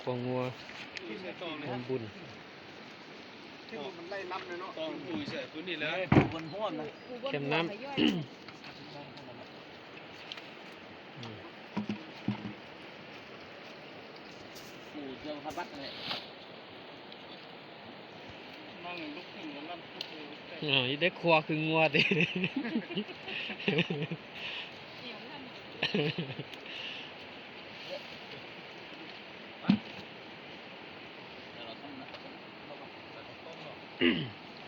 ควงงัวทำบุญที่มันไล่น้ำเลยเนาะต้องอุ้ยเสียตัวนี้แล้วบนห้วนนะเข็มน้ำปูเจ้าพัดบัดเลยนั่งลุกขึ้นแล้วนั่งพุทโธได้ครัวคืองัวดิ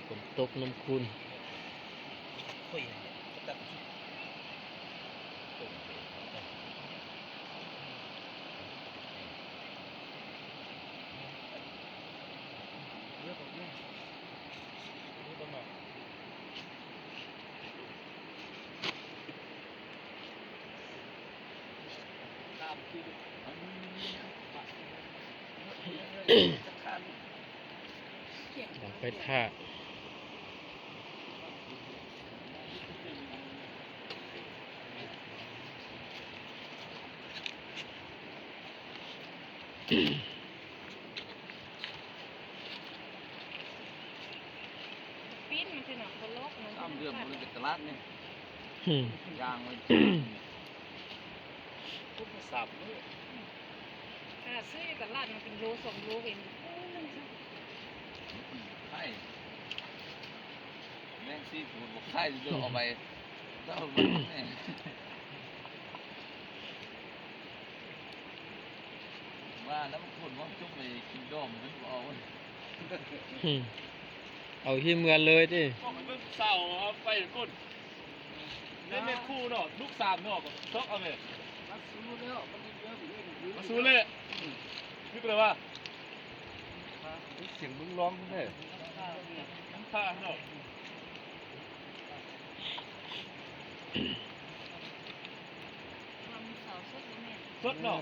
ผมตกน้ำคุณอยากไปท่าปิ้นมันคือหนังคนโลกมัน ตามเรื่องมันเป็นตลาดนี่ยางมันทุกสับขนาดซื้อกับลาดมันเป็นโล2 โลเองใช่แม่งซีฟูดบอกใช่เดี๋ยวเอาไปเจ้ามันเนี่ยว่าแล้วมันคนว่าจุ่มไปกินดอมมันเอาเอาที่เมืองเลยดิก็มันเป็นเสาไปก้นเล่นเป็นคู่เนาะลูก3เนาะชกเอาเลยมาสู้แล้วมาสู้เลยนึกเลยว่าเสียงมึงร้องเลยน้ำตาเนาะสดเนาะ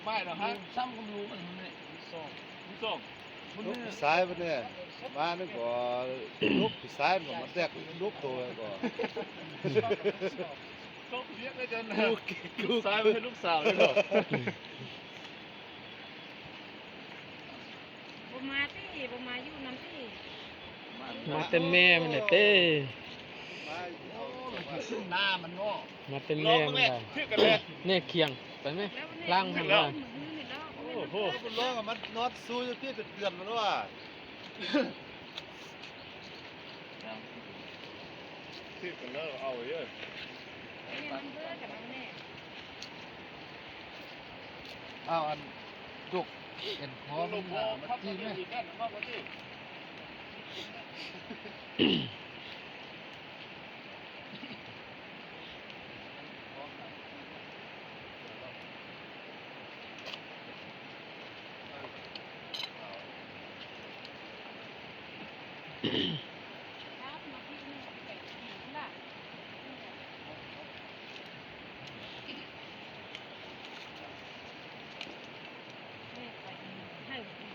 ไม่เนาะฮะซ้ำก็รู้มันนี่ส่งลูกสายมันเนี่ยมานึกว่าลูกสายมันแตกลูกตัวก่อนก็เรียกได้จนลูกสายไม่ใช่ลูกสาวเลยเหรอบ่มาตี้บ่มาอยู่น้ำตี้มาเต็มแม่มันเลยเต้หน้ามันงอมาเต็มแม่มันเลยเนี่ยเคียงไปไหมล่างมันเลยโอ้โหมันร้องมันนอดซูจะที่เป็นเดือนมันว่าที่กันแล้วเอาเยอะอ้าวอันจุกเห็นพอมันจีไหม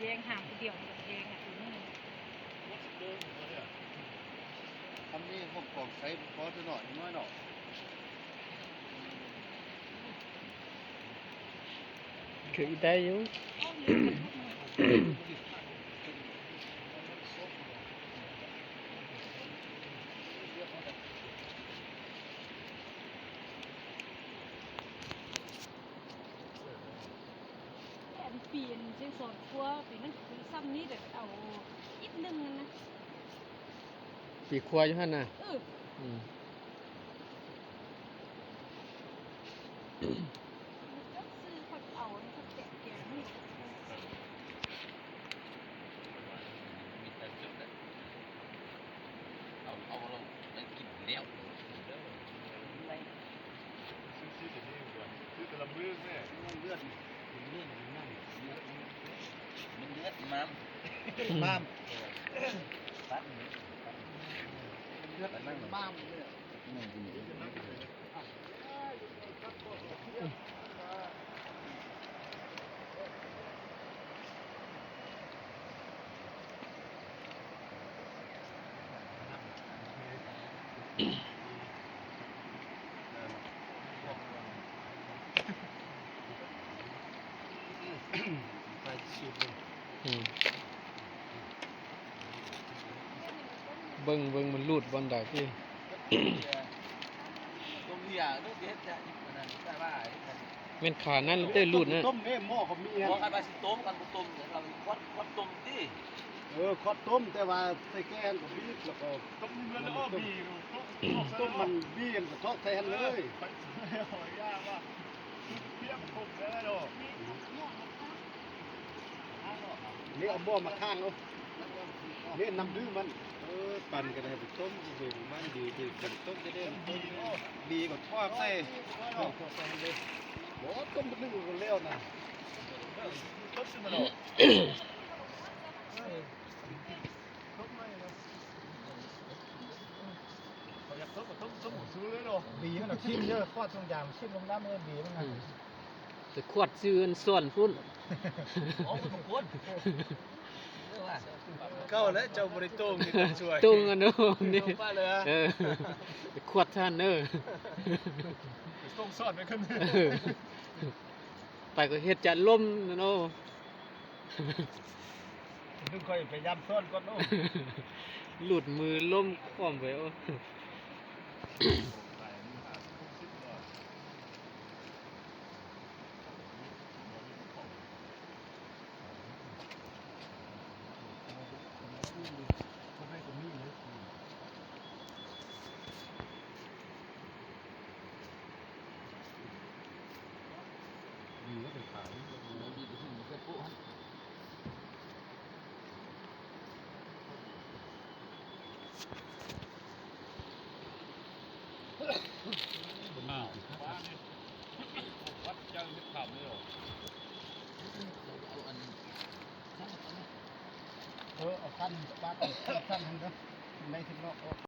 แยงห่างเดียวแยงอ่ะถึงนี่ทำนี่พวกของใช้พอจะหน่อยน้อยหน่อยคือได้อยู่ปีนเชียงสอนครัวปีนั้นคือซ้ำนี้เด็กเอาอีกนึงนะปีครัวอยู่หั่นน่ะก็ซื้อผักเอาผักแกะแกะนี่เอาเราได้กินแล้วซื้อแต่ละมื้อแม่เลือดมันเลือดม้ามม้ามเลือดม้ามเลย อืมเบิ่งมันรูดบอลได้ที่ ตรงนี้ต้องเด็ดจะอีกนั่นแต่ว่า แม่นขานั่นเต้รูดนะ ต้มเนี่ยหม้อเขามี เพราะการไปสิต้มกันต้มเราวัดต้มดิ คอดต้มแต่ว่าใส่แกงกับบีบแล้วก็ ต้มเนื้อแล้วก็บี ต้มมันบีบกับทอดแทนเลย หอยยากว่าเพี้ยมันคมแล้วเนาะ นี่เอาหม้อมาข้างเอานี่น้ำดื้อมันปั่นกันให้ไปต้มเบิ่งมันดีที่กันต้มจะได้ต้มดีกว่าทอดใส่ทอดใส่เลยโอ้ต้มมันนึ่งกันแล้วนะ ต้มสิมันเนาะอยากต้มก็ต้มหมูซื้อเลยเนาะ บีมันชิมเยอะทอดตรงยางชิมลงน้ำมันบีมัน อืมแต่ขวดซื้ออันส่วนพุ่น อ๋อคุณมงคล เก้าแล้วเจ้าบริโต้งนี่ต้องช่วย ตุ้งอันนู้นนี่ ป้าเลย เออขวดท่านเนอะ ต้องซ่อนไว้ขึ้น เออไปก็เฮ็ดจะล่มนะเนาะ นึกค่อยไปย้ำซ้อนก่อนเนาะ หลุดมือล่มคว่ำไปโอ้ วัดยังไม่ทำเลยหรอ เอาขั้นบ้านขั้นนึงนะในที่นอก